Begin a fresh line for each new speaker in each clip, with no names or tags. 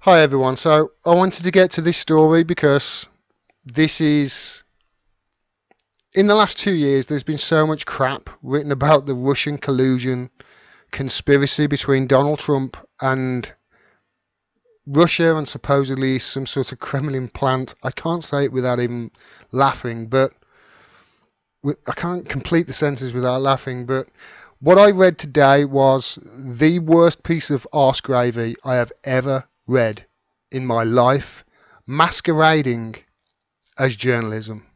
Hi everyone, so I wanted to get to this story because this is, in the last 2 years there's been so much crap written about the Russian collusion conspiracy between Donald Trump and Russia and supposedly some sort of Kremlin plant. I can't say it without even laughing, but I can't complete the sentence without laughing, but what I read today was the worst piece of arse gravy I have ever read in my life, masquerading as journalism.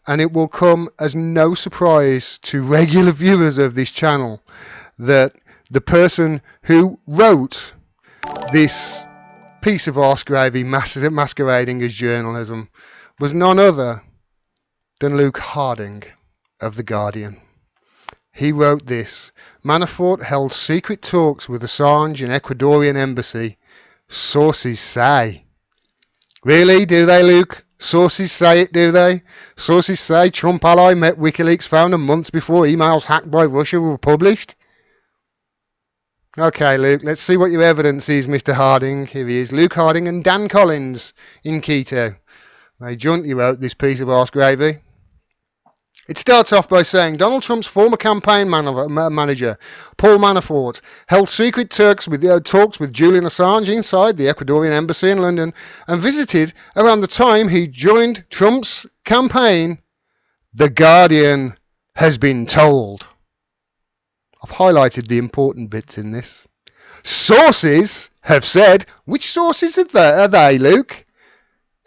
And it will come as no surprise to regular viewers of this channel that the person who wrote this piece of arse gravy masquerading as journalism was none other than Luke Harding of The Guardian. He wrote this: Manafort held secret talks with Assange in Ecuadorian embassy. Sources say. Really? Do they, Luke? Sources say it, do they? Sources say Trump ally met WikiLeaks founder months before emails hacked by Russia were published? Okay, Luke, let's see what your evidence is, Mr. Harding. Here he is, Luke Harding and Dan Collins in Quito. They jointly wrote this piece of arse gravy. It starts off by saying Donald Trump's former campaign manager, Paul Manafort, held secret talks with Julian Assange inside the Ecuadorian embassy in London and visited around the time he joined Trump's campaign. The Guardian has been told. I've highlighted the important bits in this. Sources have said. Which sources are they, Luke?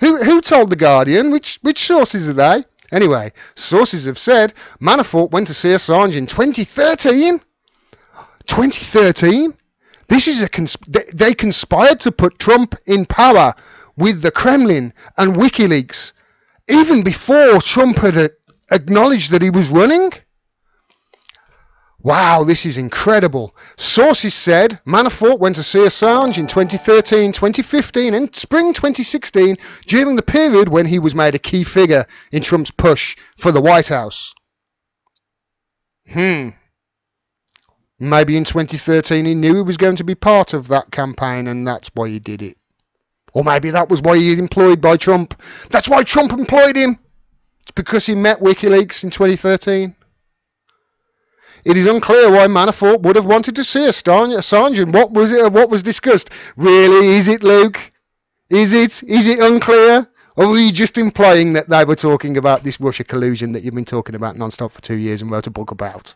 Who told The Guardian? Which sources are they? Anyway, sources have said Manafort went to see Assange in 2013. 2013? This is they conspired to put Trump in power with the Kremlin and WikiLeaks even before Trump had acknowledged that he was running. Wow, this is incredible. Sources said Manafort went to see Assange in 2013, 2015 and spring 2016 during the period when he was made a key figure in Trump's push for the White House. Maybe in 2013 he knew he was going to be part of that campaign and that's why he did it. Or maybe that was why he was employed by Trump. That's why Trump employed him. It's because he met WikiLeaks in 2013. It is unclear why Manafort would have wanted to see Assange and what was discussed. Really, is it, Luke? Is it unclear? Or were you just implying that they were talking about this Russia collusion that you've been talking about non-stop for 2 years and wrote a book about?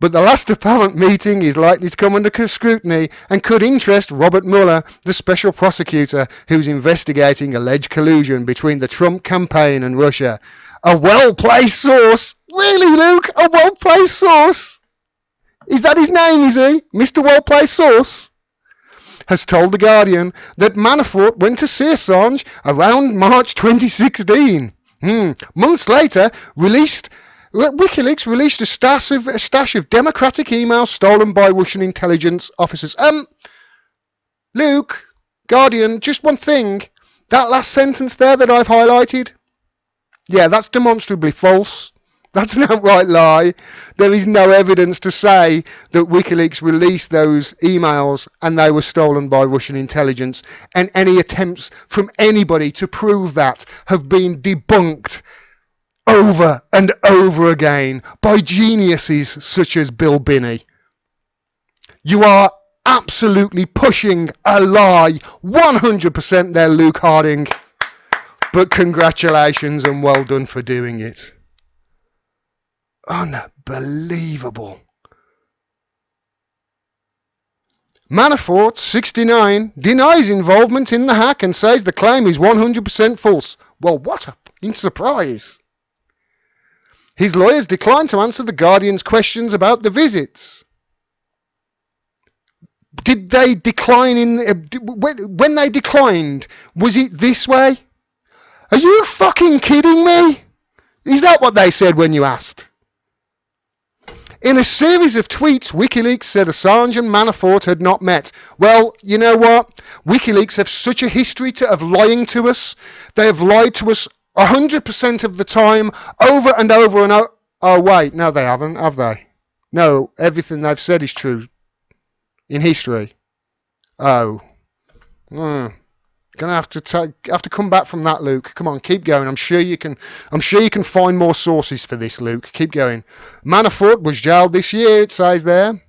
But the last apparent meeting is likely to come under scrutiny and could interest Robert Mueller, the special prosecutor who's investigating alleged collusion between the Trump campaign and Russia. A well-placed source. Really, Luke? A well-placed source? Is that his name, is he? Mr. Well-placed Source? Has told The Guardian that Manafort went to see Assange around March 2016. Months later, WikiLeaks released a stash of Democratic emails stolen by Russian intelligence officers. Luke, Guardian, just one thing. That last sentence there that I've highlighted, yeah, that's demonstrably false. That's an outright lie. There is no evidence to say that WikiLeaks released those emails and they were stolen by Russian intelligence, and any attempts from anybody to prove that have been debunked over and over again by geniuses such as Bill Binney. You are absolutely pushing a lie 100% there, Luke Harding. But congratulations and well done for doing it. Unbelievable. Manafort, 69, denies involvement in the hack and says the claim is 100% false. Well, what a fucking surprise. His lawyers declined to answer The Guardian's questions about the visits. Did they decline when they declined? Was it this way? Are you fucking kidding me? Is that what they said when you asked? In a series of tweets, WikiLeaks said Assange and Manafort had not met. Well, you know what? WikiLeaks have such a history of lying to us. They have lied to us 100% of the time, over and over and over. Oh, wait, no, they haven't, have they? No, everything they've said is true in history. Oh. Gonna have to come back from that, Luke. Come on, keep going. I'm sure you can find more sources for this, Luke. Keep going. Manafort was jailed this year, it says there,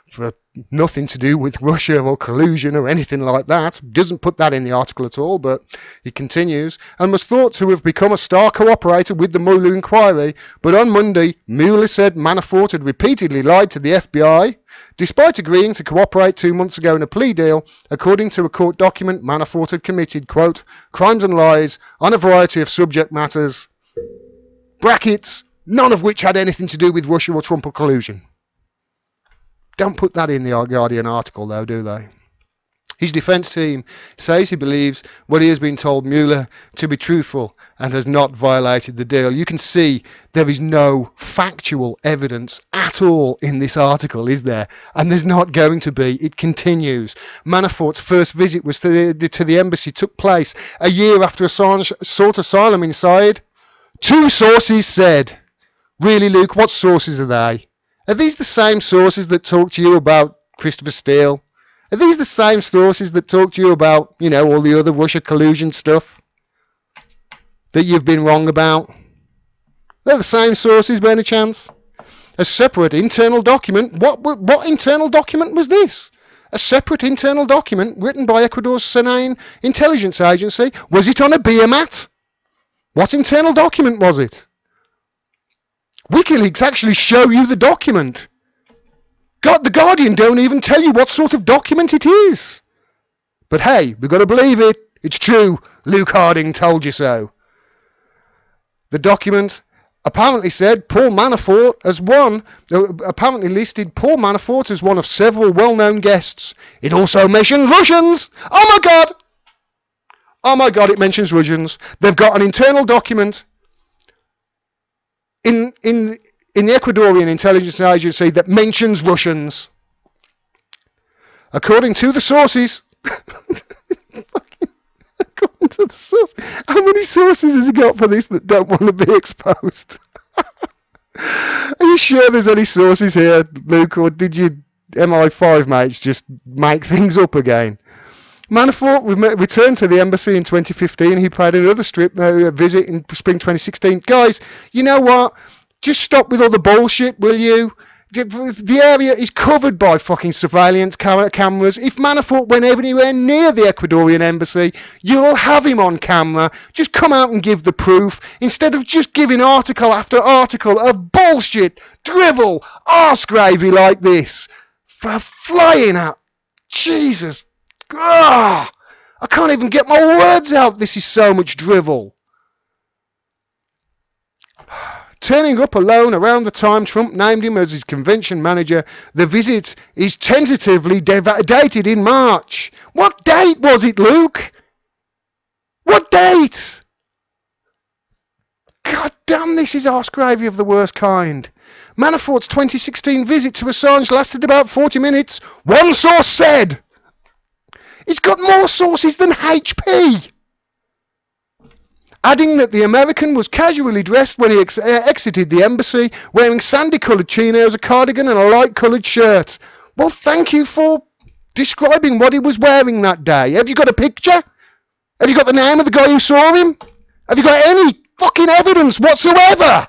for nothing to do with Russia or collusion or anything like that. Doesn't put that in the article at all, but he continues, and was thought to have become a star cooperator with the Mueller inquiry. But on Monday, Mueller said Manafort had repeatedly lied to the FBI. Despite agreeing to cooperate 2 months ago in a plea deal, according to a court document, Manafort had committed, quote, crimes and lies on a variety of subject matters, brackets, none of which had anything to do with Russia or Trump or collusion. Don't put that in the Guardian article, though, do they? His defence team says he believes what he has been told Mueller to be truthful and has not violated the deal. You can see there is no factual evidence at all in this article, is there? And there's not going to be. It continues. Manafort's first visit was to the embassy took place a year after Assange sought asylum inside. 2 sources said. Really, Luke, what sources are they? Are these the same sources that talk to you about Christopher Steele? Are these the same sources that talk to you about, you know, all the other Russia collusion stuff that you've been wrong about? They're the same sources, by any chance? A separate internal document. What internal document was this? A separate internal document written by Ecuador's Senate intelligence agency. Was it on a beer mat? What internal document was it? WikiLeaks actually show you the document. God, the Guardian don't even tell you what sort of document it is. But hey, we've got to believe it. It's true. Luke Harding told you so. The document apparently said Paul Manafort as apparently listed Paul Manafort as one of several well-known guests. It also mentions Russians. Oh my God! Oh my God, it mentions Russians. They've got an internal document in the Ecuadorian intelligence agency that mentions Russians. According to the sources, according to the source, how many sources has he got for this that don't want to be exposed? Are you sure there's any sources here, Luke, or did you MI5 mates just make things up again? Manafort returned to the embassy in 2015. He paid another visit in spring 2016. Guys, you know what? Just stop with all the bullshit, will you? The area is covered by fucking surveillance cameras. If Manafort went anywhere near the Ecuadorian embassy, you'll have him on camera. Just come out and give the proof, instead of just giving article after article of bullshit, drivel, arse gravy like this. For flying out. Jesus. Ah, I can't even get my words out. This is so much drivel. Turning up alone around the time Trump named him as his convention manager, the visit is tentatively dated in March. What date was it, Luke? What date? God damn, this is arse gravy of the worst kind. Manafort's 2016 visit to Assange lasted about 40 minutes. One source said. He's got more sources than HP. Adding that the American was casually dressed when he exited the embassy, wearing sandy-coloured chinos, a cardigan and a light-coloured shirt. Well, thank you for describing what he was wearing that day. Have you got a picture? Have you got the name of the guy who saw him? Have you got any fucking evidence whatsoever?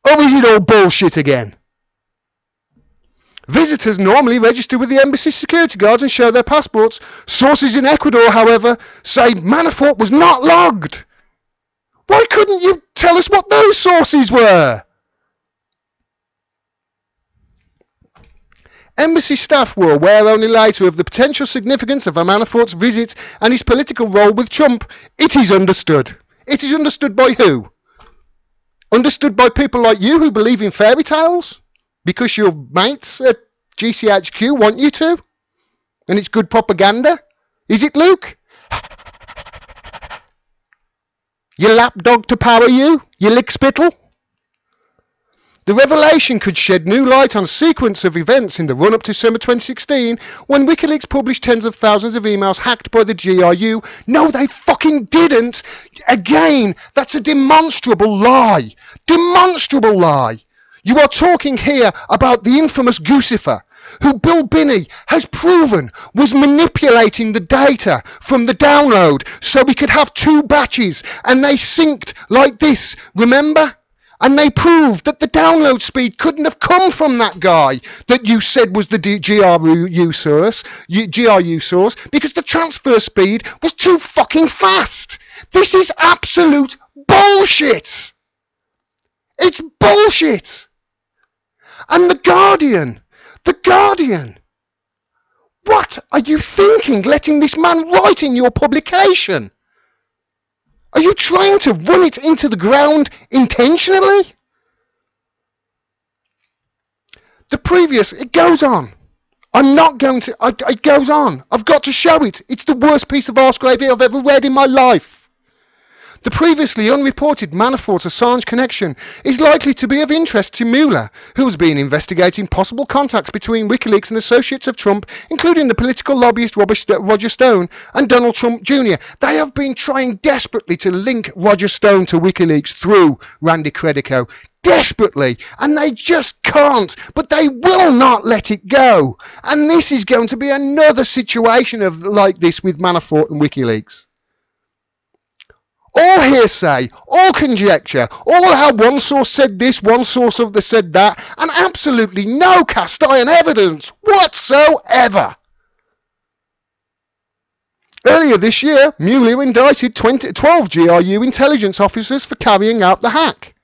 Or is it all bullshit again? Visitors normally register with the embassy security guards and show their passports. Sources in Ecuador, however, say Manafort was not logged. Why couldn't you tell us what those sources were? Embassy staff were aware only later of the potential significance of Manafort's visit and his political role with Trump. It is understood. It is understood by who? Understood by people like you who believe in fairy tales? Because your mates at GCHQ want you to? And it's good propaganda? Is it, Luke? Your lapdog to power you? Your lickspittle? The revelation could shed new light on a sequence of events in the run-up to December 2016 when WikiLeaks published tens of thousands of emails hacked by the GRU. No, they fucking didn't. Again, that's a demonstrable lie. Demonstrable lie. You are talking here about the infamous Guccifer, who Bill Binney has proven was manipulating the data from the download so we could have two batches, and they synced like this, remember? And they proved that the download speed couldn't have come from that guy that you said was the GRU source, because the transfer speed was too fucking fast. This is absolute bullshit. It's bullshit. And The Guardian, what are you thinking letting this man write in your publication? Are you trying to run it into the ground intentionally? It goes on. It goes on. I've got to show it. It's the worst piece of arse gravy I've ever read in my life. The previously unreported Manafort-Assange connection is likely to be of interest to Mueller, who has been investigating possible contacts between WikiLeaks and associates of Trump, including the political lobbyist Roger Stone and Donald Trump Jr. They have been trying desperately to link Roger Stone to WikiLeaks through Randy Credico. Desperately, and they just can't, but they will not let it go. And this is going to be another situation of like this with Manafort and WikiLeaks. All hearsay, all conjecture, all how one source said this, one source said that, and absolutely no cast iron evidence whatsoever. Earlier this year, Mueller indicted 12 GRU intelligence officers for carrying out the hack.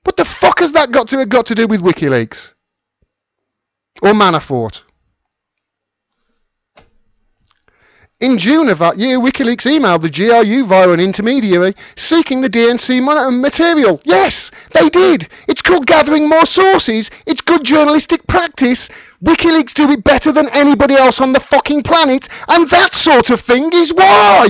What the fuck has that got to do with WikiLeaks? Or Manafort? In June of that year, WikiLeaks emailed the GRU via an intermediary seeking the DNC material. Yes, they did. It's called gathering more sources. It's good journalistic practice. WikiLeaks do it better than anybody else on the fucking planet, and that sort of thing is why.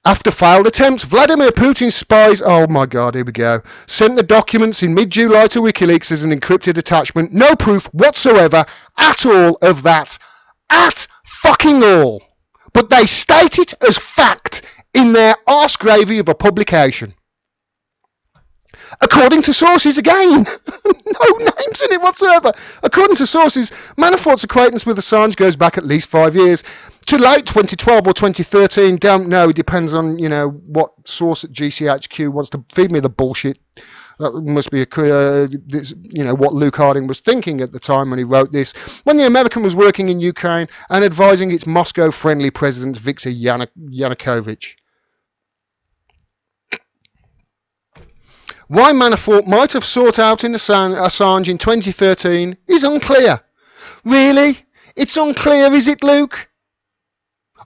After failed attempts, Vladimir Putin's spies, oh my god, here we go, sent the documents in mid-July to WikiLeaks as an encrypted attachment. No proof whatsoever at all of that. At fucking all. But they state it as fact in their arse gravy of a publication. According to sources, again, no names in it whatsoever. According to sources, Manafort's acquaintance with Assange goes back at least 5 years. To late 2012 or 2013, don't know. It depends on, what source at GCHQ wants to feed me the bullshit. That must be what Luke Harding was thinking at the time when he wrote this. When the American was working in Ukraine and advising its Moscow-friendly president, Viktor Yanukovych. Why Manafort might have sought out Assange in 2013 is unclear. Really? It's unclear, is it, Luke?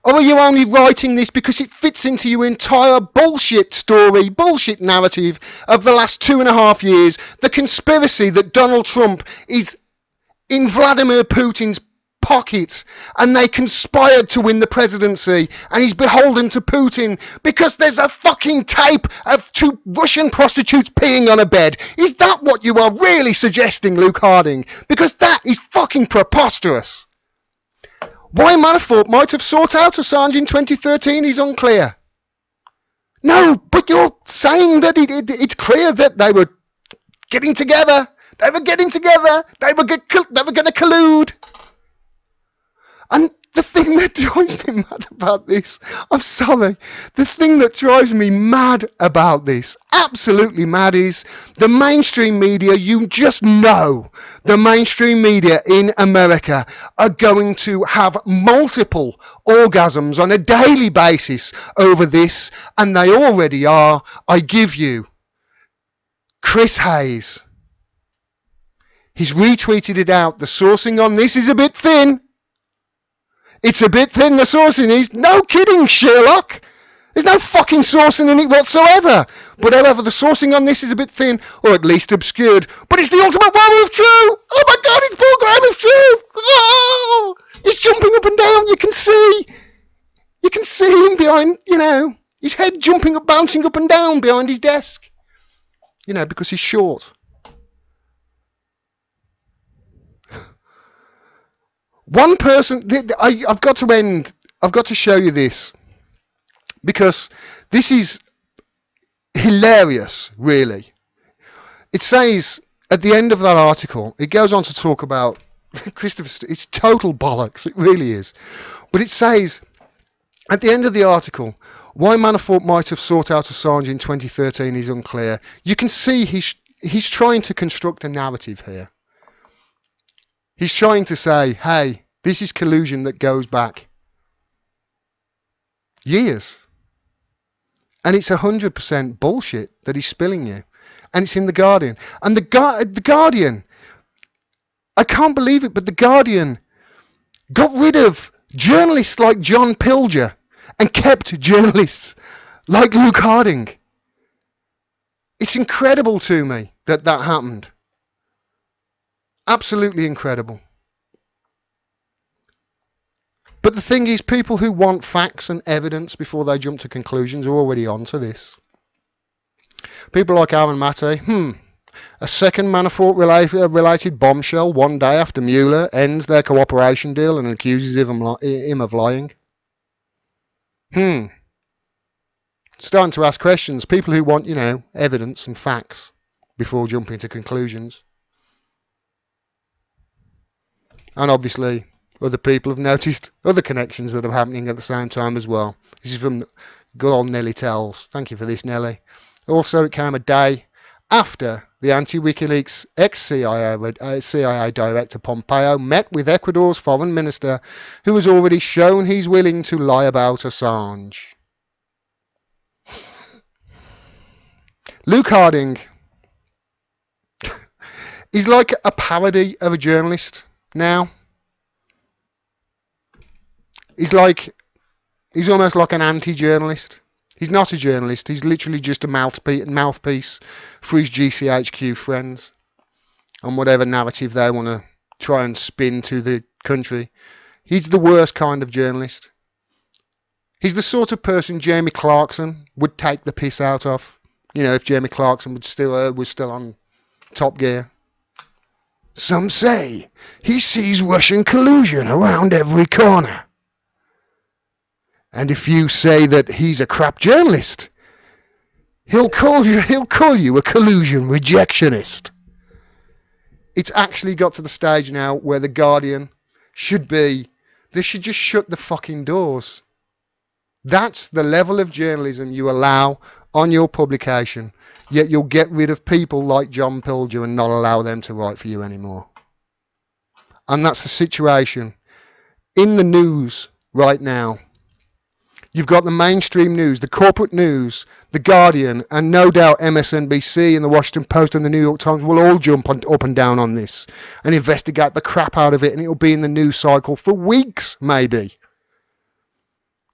Or are you only writing this because it fits into your entire bullshit story, bullshit narrative of the last 2.5 years, the conspiracy that Donald Trump is in Vladimir Putin's pocket and they conspired to win the presidency and he's beholden to Putin because there's a fucking tape of 2 Russian prostitutes peeing on a bed? Is that what you are really suggesting, Luke Harding? Because that is fucking preposterous. Why Manafort might have sought out Assange in 2013 is unclear. No, but you're saying that it's clear that they were getting together. They were getting together. They were going to collude. And the thing that drives me mad about this, I'm sorry, the thing that drives me mad about this, absolutely mad, is the mainstream media. You just know the mainstream media in America are going to have multiple orgasms on a daily basis over this, and they already are. I give you Chris Hayes. He's retweeted it out. The sourcing on this is a bit thin. It's a bit thin, the sourcing is. No kidding, Sherlock. There's no fucking sourcing in it whatsoever. But however, the sourcing on this is a bit thin, or at least obscured. But it's the ultimate moment of truth. Oh my god, it's 4 grams of truth. Oh, he's jumping up and down. You can see him behind, his head jumping up, bouncing up and down behind his desk. Because he's short. One person, I've got to show you this, because this is hilarious, really. It says at the end of that article, it goes on to talk about Christopher. It's total bollocks. It really is. But it says at the end of the article, why Manafort might have sought out Assange in 2013 is unclear. You can see he's trying to construct a narrative here. He's trying to say, hey, this is collusion that goes back years. And it's 100% bullshit that he's spilling you. And it's in The Guardian. And the Guardian, I can't believe it, but The Guardian got rid of journalists like John Pilger and kept journalists like Luke Harding. It's incredible to me that that happened. Absolutely incredible. But the thing is, people who want facts and evidence before they jump to conclusions are already onto this. People like Aaron Maté, a second Manafort-related bombshell one day after Mueller ends their cooperation deal and accuses him of lying. Starting to ask questions. People who want, evidence and facts before jumping to conclusions. And obviously, other people have noticed other connections that are happening at the same time as well. This is from good old Nelly Tells. Thank you for this, Nelly. Also, it came a day after the anti-WikiLeaks ex-CIA director Pompeo met with Ecuador's foreign minister, who has already shown he's willing to lie about Assange. Luke Harding is like a parody of a journalist now. He's almost like an anti-journalist. He's not a journalist. He's literally just a mouthpiece for his GCHQ friends on whatever narrative they want to try and spin to the country. He's the worst kind of journalist. He's the sort of person Jamie Clarkson would take the piss out of. If Jamie Clarkson was still on Top Gear. Some say he sees Russian collusion around every corner. And if you say that he's a crap journalist, he'll call you a collusion rejectionist. It's actually got to the stage now where The Guardian they should just shut the fucking doors. That's the level of journalism you allow on your publication, yet you'll get rid of people like John Pilger and not allow them to write for you anymore. And that's the situation in the news right now. You've got the mainstream news, the corporate news, The Guardian, and no doubt MSNBC and the Washington Post and the New York Times will all jump up and down on this and investigate the crap out of it, and it'll be in the news cycle for weeks, maybe.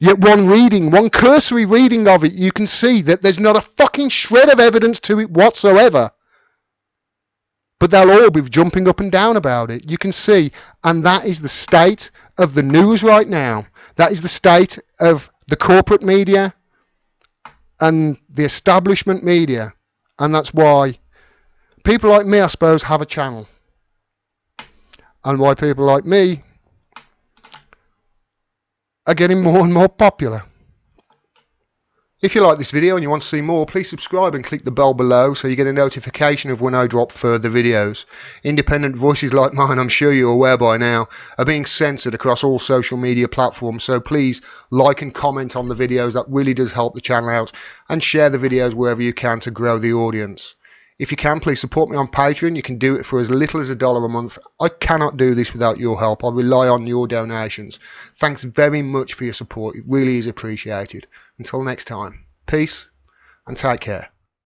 Yet one cursory reading of it, you can see that there's not a fucking shred of evidence to it whatsoever. But they'll all be jumping up and down about it. You can see, and that is the state of the news right now. That is the state of the corporate media and the establishment media. And that's why people like me, I suppose, have a channel. And why people like me are getting more and more popular. If you like this video and you want to see more, please subscribe and click the bell below so you get a notification of when I drop further videos. Independent voices like mine, I'm sure you're aware by now, are being censored across all social media platforms, so please like and comment on the videos. That really does help the channel out, and share the videos wherever you can to grow the audience. If you can, please support me on Patreon. You can do it for as little as $1 a month. I cannot do this without your help. I rely on your donations. Thanks very much for your support. It really is appreciated. Until next time, peace and take care.